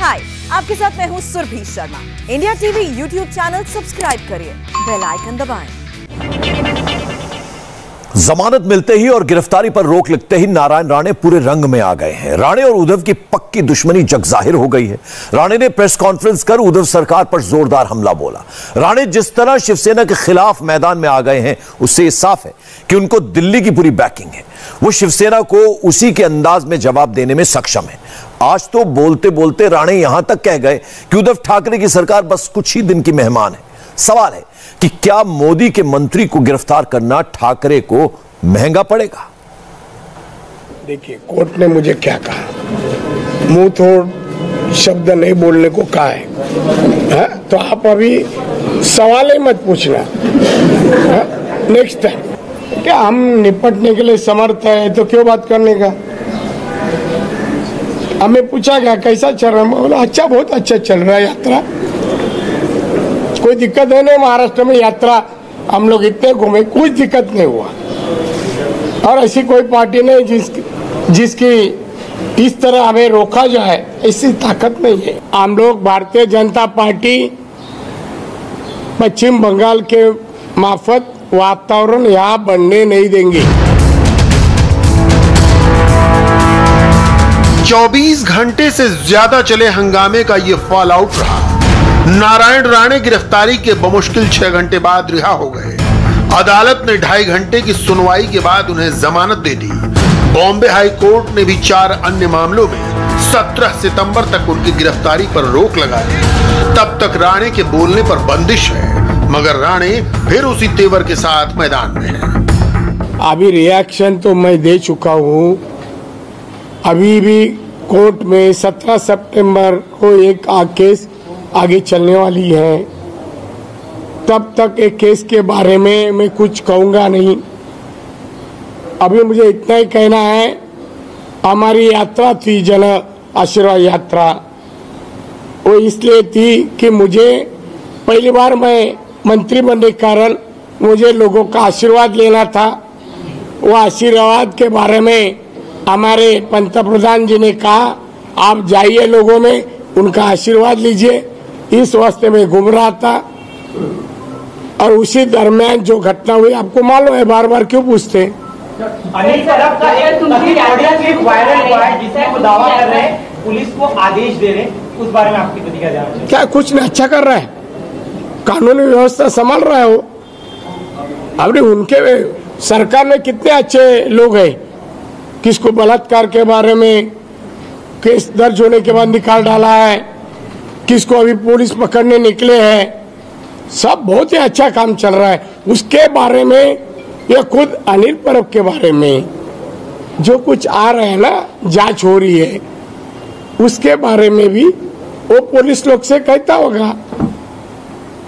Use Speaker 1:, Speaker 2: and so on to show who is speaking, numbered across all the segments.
Speaker 1: हाय, आपके साथ मैं हूँ Surabhi Sharma. India TV YouTube channel subscribe करिए, बेल आइकन दबाएं।
Speaker 2: जमानत मिलते ही और गिरफ्तारी पर रोक लगते ही नारायण राणे पूरे रंग में आ गए हैं। राणे और उद्धव की पक्की दुश्मनी जगजाहिर हो गई है। राणे ने प्रेस कॉन्फ्रेंस कर उद्धव सरकार पर जोरदार हमला बोला। राणे जिस तरह शिवसेना के खिलाफ मैदान में आ गए हैं, उससे यह साफ है कि उनको दिल्ली की पूरी बैकिंग है। वो शिवसेना को उसी के अंदाज में जवाब देने में सक्षम है। आज तो बोलते बोलते राणे यहां तक कह गए कि उद्धव ठाकरे की सरकार बस कुछ ही दिन की मेहमान है। सवाल है कि क्या मोदी के मंत्री को गिरफ्तार करना ठाकरे को महंगा पड़ेगा?
Speaker 3: देखिए, कोर्ट ने मुझे क्या कहा, मुंह तोड़ शब्द नहीं बोलने को कहा है? तो आप अभी सवाल ही मत पूछना। नेक्स्ट टाइम क्या हम निपटने के लिए समर्थ है, तो क्यों बात करने का? हमें पूछा गया कैसा चल रहा है, बोला अच्छा, बहुत अच्छा चल रहा है यात्रा, कोई दिक्कत है नहीं। महाराष्ट्र में यात्रा हम लोग इतने घूमे, कुछ दिक्कत नहीं हुआ। और ऐसी कोई पार्टी नहीं जिसकी इस तरह हमें रोका जाए, ऐसी ताकत नहीं है। हम लोग भारतीय जनता पार्टी पश्चिम बंगाल के मार्फत वातावरण यहाँ बनने नहीं देंगे।
Speaker 4: 24 घंटे से ज्यादा चले हंगामे का ये फॉल आउट रहा। नारायण राणे गिरफ्तारी के बमुश्किल 6 घंटे बाद रिहा हो गए। अदालत ने 2.5 घंटे की सुनवाई के बाद उन्हें जमानत दे दी। बॉम्बे हाई कोर्ट ने भी 4 अन्य मामलों में 17 सितंबर तक उनकी गिरफ्तारी पर रोक लगा दी। तब तक राणे के बोलने पर बंदिश है, मगर राणे फिर उसी तेवर के साथ मैदान में है।
Speaker 3: अभी रिएक्शन तो मैं दे चुका हूँ। अभी भी कोर्ट में 17 सितंबर को एक केस आगे चलने वाली है। तब तक एक केस के बारे में मैं कुछ कहूँगा नहीं। अभी मुझे इतना ही कहना है, हमारी यात्रा थी जन आशीर्वाद यात्रा, वो इसलिए थी कि मुझे पहली बार मैं मंत्री बनने के कारण मुझे लोगों का आशीर्वाद लेना था। वो आशीर्वाद के बारे में हमारे पंतप्रधान जी ने कहा, आप जाइए लोगों में उनका आशीर्वाद लीजिए। इस वास्ते में घूम रहा था और उसी दरमियान जो घटना हुई, आपको मालूम है, बार बार क्यों पूछते?
Speaker 5: अनिल तरफ का एक ऑडियो क्लिप वायरल हुआ है जिसमें वो दावा कर रहे हैं पुलिस को आदेश दे रहे, उस बारे में आपकी प्रतिक्रिया जानना चाहिए।
Speaker 3: क्या कुछ नहीं, अच्छा कर रहा है, कानूनी व्यवस्था संभाल रहा है वो। अभी उनके सरकार में कितने अच्छे लोग हैं, किसको बलात्कार के बारे में केस दर्ज होने के बाद निकाल डाला है, किसको अभी पुलिस पकड़ने निकले हैं, सब बहुत ही अच्छा काम चल रहा है। उसके बारे में या खुद अनिल परब के बारे में जो कुछ आ रहे हैं ना, जांच हो रही है, उसके बारे में भी वो पुलिस लोग से कहता होगा।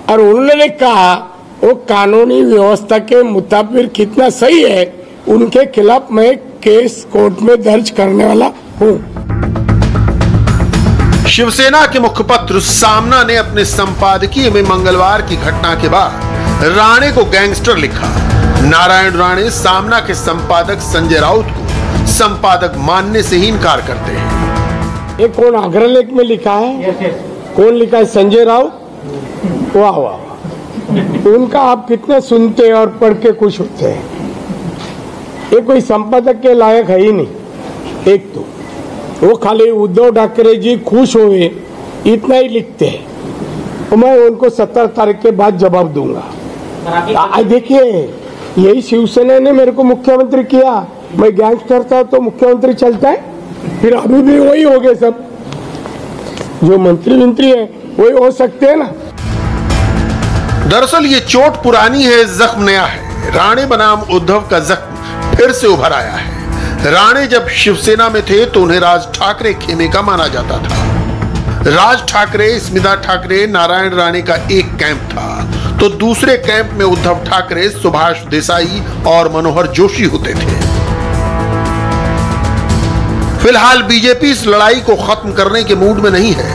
Speaker 3: और उन्होंने कहा वो कानूनी व्यवस्था के मुताबिक कितना सही है, उनके खिलाफ मैं केस कोर्ट में दर्ज करने वाला हूँ।
Speaker 4: शिवसेना के मुखपत्र सामना ने अपने संपादकीय में मंगलवार की घटना के बाद राणे को गैंगस्टर लिखा। नारायण राणे सामना के संपादक संजय राउत को संपादक मानने से ही इनकार करते हैं।
Speaker 3: ये कौन अग्रलेख में लिखा है? कौन लिखा है? संजय राउत। वाह वाह, उनका आप कितने सुनते और पढ़ के खुश होते हैं। ये कोई संपादक के लायक है ही नहीं। एक तो वो खाली उद्धव ठाकरे जी खुश हुए इतना ही लिखते हैं। मैं उनको 17 तारीख के बाद जवाब दूंगा। देखिए, यही शिवसेना ने मेरे को मुख्यमंत्री किया। मैं गैंगस्टर था तो मुख्यमंत्री चलता है, फिर अभी भी वही हो गए। सब जो मंत्री है वही हो सकते हैं ना।
Speaker 4: दरअसल ये चोट पुरानी है, जख्म नया है। राणे बनाम उद्धव का जख्म फिर से उभर आया है। राणे जब शिवसेना में थे तो उन्हें राज ठाकरे खेमे का माना जाता था। राज ठाकरे, स्मिता ठाकरे, नारायण राणे का एक कैंप था, तो दूसरे कैंप में उद्धव ठाकरे, सुभाष देसाई और मनोहर जोशी होते थे। फिलहाल बीजेपी इस लड़ाई को खत्म करने के मूड में नहीं है।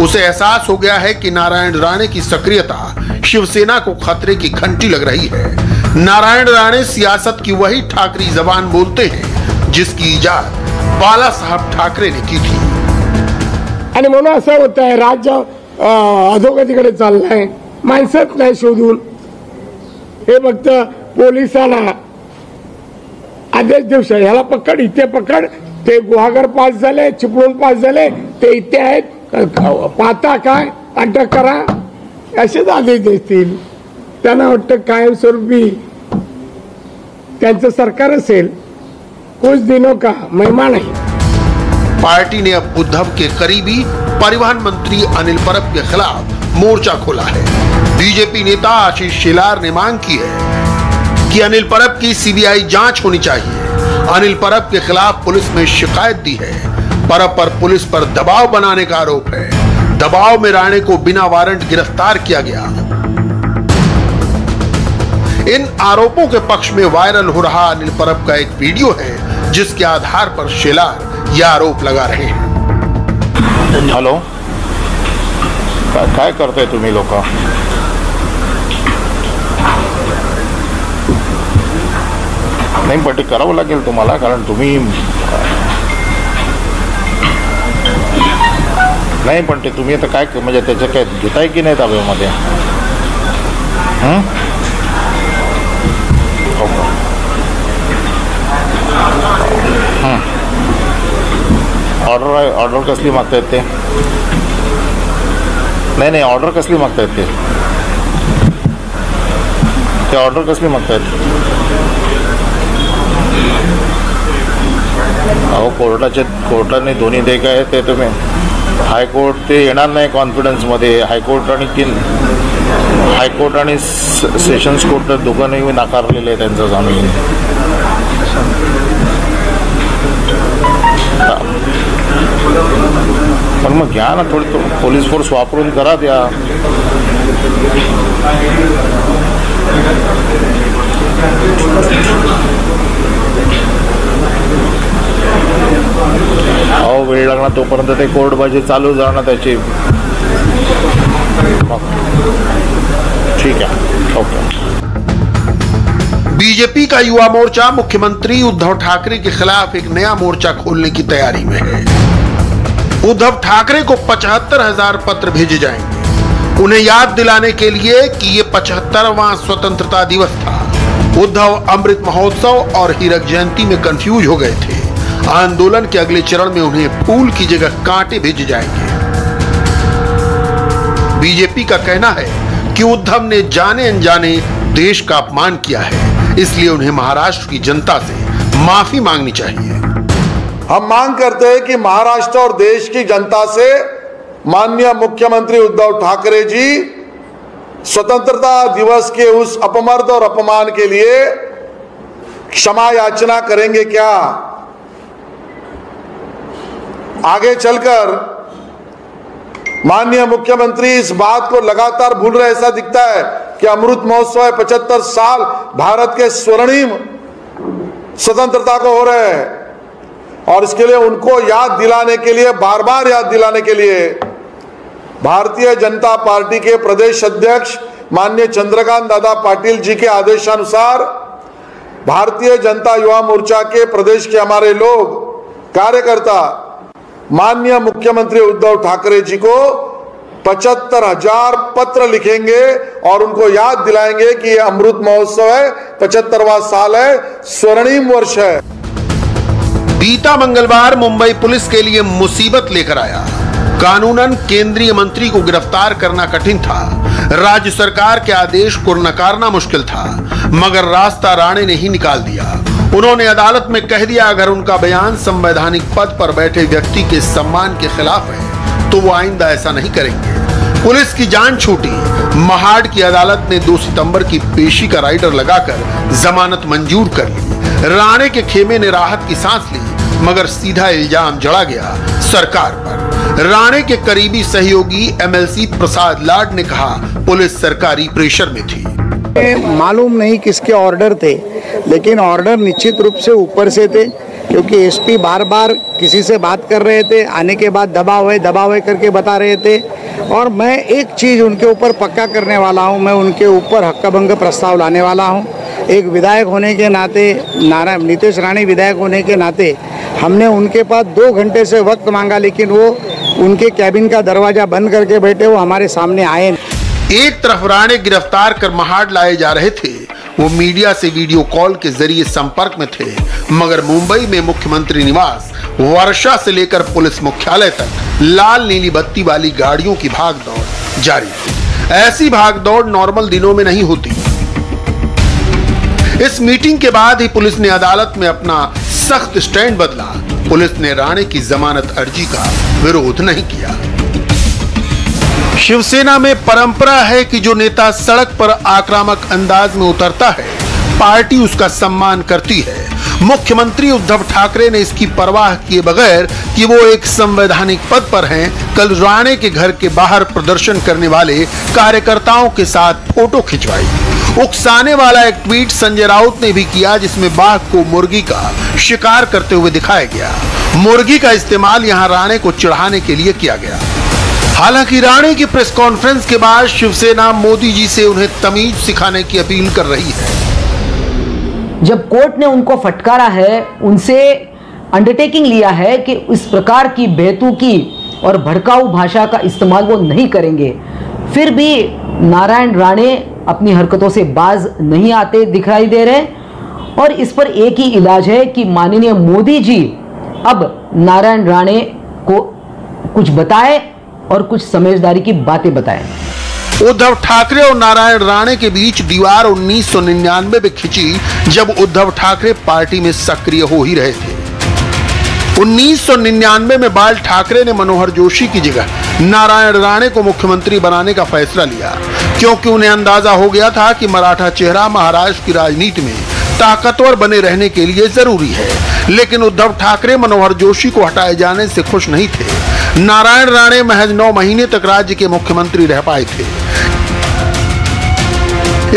Speaker 4: उसे एहसास हो गया है कि नारायण राणे की सक्रियता शिवसेना को खतरे की घंटी लग रही है। नारायण राणे सियासत की वही ठाकरी जबान बोलते हैं जिसकी इजाद बाला साहब ठाकरे ने की थी।
Speaker 3: आणि म्हणून असं होत आहे, राज्य अधोगतीकडे चाललंय, माणसंच नाही शोधून. हे फक्त पोलिसांना आदेश देऊ शकतो, ह्याला पकड, इथे पकड, ते गुहागर पास झाले, चिपळूण पास झाले, ते इथे आहेत, पाहता काय, अटक करा, असेच आदेश देतील. त्यांना वाटतं कायमस्वरूपी त्यांचं सरकार असेल. कुछ दिनों का मेहमान है.
Speaker 4: पार्टी ने अब उद्धव के करीबी परिवहन मंत्री अनिल परब के खिलाफ मोर्चा खोला है. बीजेपी नेता आशीष शेलार ने मांग की है कि अनिल परब की सीबीआई जांच होनी चाहिए. अनिल परब के खिलाफ पुलिस में शिकायत दी है. परब पर पुलिस पर दबाव बनाने का आरोप है. दबाव में राणे को बिना वारंट गिरफ्तार किया गया. इन आरोपों के पक्ष में वायरल हो रहा अनिल परब का एक वीडियो है, जिसके आधार पर शेलार यह आरोप लगा रहे हैं.
Speaker 6: हॅलो, काय करताय तुम्ही लोक? नाही, पण ते करावं लागेल तुम्हाला, कारण तुम्ही नाही, पण ते तुम्ही आता काय म्हणजे त्याचं काय घेताय की नाही ताब्यामध्ये? ऑर्डर कसली मागतायत ते? नाही, ऑर्डर कसली मागतायत ते ऑर्डर कसली मागतायत? अहो, कोर्टाने दोन्ही दे काय ते तुम्ही हायकोर्ट ते येणार नाही कॉन्फिडन्समध्ये. हायकोर्ट आणि सेशन्स कोर्ट दोघांनी नाकारलेलं आहे त्यांचं जामीन. पण मग घ्या ना, थोडं पोलीस फोर्स वापरून करा द्या. अहो, वेळ लागणार तोपर्यंत ते कोर्टबाजी चालू जाणार त्याची. ठीक है, ओके.
Speaker 4: बीजेपी का युवा मोर्चा मुख्यमंत्री उद्धव ठाकरे के खिलाफ एक नया मोर्चा खोलने की तैयारी में है. उद्धव ठाकरे को 75,000 पत्र भेजे जाएंगे, उन्हें याद दिलाने के लिए कि ये 75वां स्वतंत्रता दिवस था. उद्धव अमृत महोत्सव और हीरक जयंती में कंफ्यूज हो गए थे. आंदोलन के अगले चरण में उन्हें फूल की जगह कांटे भेजे जाएंगे. बीजेपी का कहना है कि उद्धव ने जाने अनजाने देश का अपमान किया है, इसलिए उन्हें महाराष्ट्र की जनता से माफी मांगनी चाहिए.
Speaker 7: हम मांग करते हैं कि महाराष्ट्र और देश की जनता से माननीय मुख्यमंत्री उद्धव ठाकरे जी स्वतंत्रता दिवस के उस अपमर्द और अपमान के लिए क्षमा याचना करेंगे क्या? आगे चलकर माननीय मुख्यमंत्री इस बात को लगातार भूल रहे, ऐसा दिखता है कि अमृत महोत्सव है, 75 साल भारत के स्वर्णिम स्वतंत्रता को हो रहे हैं, और इसके लिए उनको याद दिलाने के लिए, बार बार याद दिलाने के लिए भारतीय जनता पार्टी के प्रदेश अध्यक्ष माननीय चंद्रकांत दादा पाटिल जी के आदेशानुसार भारतीय जनता युवा मोर्चा के प्रदेश के हमारे लोग कार्यकर्ता माननीय मुख्यमंत्री उद्धव ठाकरे जी को 75,000 पत्र लिखेंगे और उनको याद दिलाएंगे कि यह अमृत महोत्सव है, 75वां साल है, स्वर्णिम वर्ष है.
Speaker 4: बीता मंगलवार मुंबई पुलिस के लिए मुसीबत लेकर आया. कानूनन केंद्रीय मंत्री को गिरफ्तार करना कठिन था. राज्य सरकार के आदेश को नकारना मुश्किल था, मगर रास्ता राणे ने ही निकाल दिया. उन्होंने अदालत में कह दिया, अगर उनका बयान संवैधानिक पद पर बैठे व्यक्ति के सम्मान के खिलाफ है तो वो आइंदा ऐसा नहीं करेंगे. पुलिस की जान छूटी. महाड़ की अदालत ने 2 सितंबर की पेशी का राइडर लगाकर जमानत मंजूर कर ली. राणे के खेमे ने राहत की सांस ली, मगर सीधा इल्जाम जड़ा गया सरकार पर. राणे के करीबी सहयोगी एमएलसी प्रसाद लाड ने कहा, पुलिस सरकारी प्रेशर में थी.
Speaker 8: मालूम नहीं किसके ऑर्डर थे, लेकिन ऑर्डर निश्चित रूप से ऊपर से थे, क्योंकि एसपी बार बार किसी से बात कर रहे थे, आने के बाद दबाव है करके बता रहे थे. और मैं एक चीज़ उनके ऊपर पक्का करने वाला हूं, मैं उनके ऊपर हक्काभंग प्रस्ताव लाने वाला हूं. एक विधायक होने के नाते, नीतेश राणे विधायक होने के नाते हमने उनके पास 2 घंटे से वक्त मांगा, लेकिन वो उनके कैबिन का दरवाजा बंद करके बैठे, वो हमारे सामने आए।
Speaker 4: एक तरफ राणे गिरफ्तार कर महाड़ लाए जा रहे थे, वो मीडिया से वीडियो कॉल के जरिए संपर्क में थे, मगर मुंबई में मुख्यमंत्री निवास, वर्षा से लेकर पुलिस मुख्यालय तक लाल नीली बत्ती वाली गाड़ियों की भागदौड़ जारी थी। ऐसी भागदौड़ नॉर्मल दिनों में नहीं होती। इस मीटिंग के बाद ही पुलिस ने अदालत में अपना सख्त स्टैंड बदला। पुलिस ने राणे की जमानत अर्जी का विरोध नहीं किया। शिवसेना में परंपरा है कि जो नेता सड़क पर आक्रामक अंदाज में उतरता है, पार्टी उसका सम्मान करती है। मुख्यमंत्री उद्धव ठाकरे ने इसकी परवाह किए बगैर कि वो एक संवैधानिक पद पर हैं, कल राणे के घर के बाहर प्रदर्शन करने वाले कार्यकर्ताओं के साथ फोटो खिंचवाई। उकसाने वाला एक ट्वीट संजय राउत ने भी किया, जिसमें बाघ को मुर्गी का शिकार करते हुए दिखाया गया। मुर्गी का इस्तेमाल यहां राणे को चिढ़ाने के लिए किया गया। हालांकि राणे की प्रेस कॉन्फ्रेंस के बाद शिवसेना मोदी जी से उन्हें तमीज सिखाने की अपील कर रही है।
Speaker 9: जब कोर्ट ने उनको फटकारा है, उनसे अंडरटेकिंग लिया है कि इस प्रकार की बेतुकी और भड़काऊ भाषा का इस्तेमाल वो नहीं करेंगे, फिर भी नारायण राणे अपनी हरकतों से बाज नहीं आते दिखाई दे रहे। और इस पर एक ही इलाज है कि माननीय मोदी जी अब नारायण राणे को कुछ बताए और कुछ समझदारी की बातें बताएं।
Speaker 4: उद्धव ठाकरे और नारायण राणे के बीच दीवार 1999 में खिंची, जब उद्धव ठाकरे पार्टी में सक्रिय हो ही रहे थे। 1999 में बाल ठाकरे ने मनोहर जोशी की जगह नारायण राणे को मुख्यमंत्री बनाने का फैसला लिया, क्योंकि उन्हें अंदाजा हो गया था कि मराठा चेहरा महाराष्ट्र की राजनीति में ताकतवर बने रहने के लिए जरूरी है। लेकिन उद्धव ठाकरे मनोहर जोशी को हटाए जाने से खुश नहीं थे। नारायण राणे महज 9 महीने तक राज्य के मुख्यमंत्री रह पाए थे।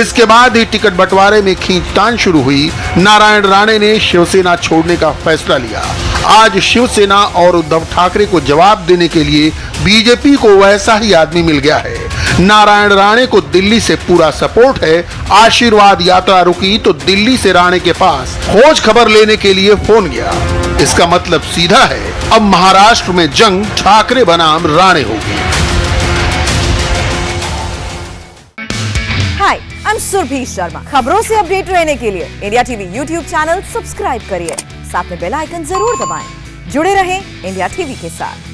Speaker 4: इसके बाद ही टिकट बंटवारे में खींचतान शुरू हुई। नारायण राणे ने शिवसेना छोड़ने का फैसला लिया। आज शिवसेना और उद्धव ठाकरे को जवाब देने के लिए बीजेपी को वैसा ही आदमी मिल गया है। नारायण राणे को दिल्ली से पूरा सपोर्ट है। आशीर्वाद यात्रा रुकी तो दिल्ली से राणे के पास खोज खबर लेने के लिए फोन गया। इसका मतलब सीधा है, अब महाराष्ट्र में जंग ठाकरे बनाम राणे होगी।
Speaker 1: हाय, आई एम सुरभि शर्मा। खबरों से अपडेट रहने के लिए India TV YouTube channel subscribe करिए, साथ में बेल आइकन जरूर दबाएं। जुड़े रहें इंडिया टीवी के साथ।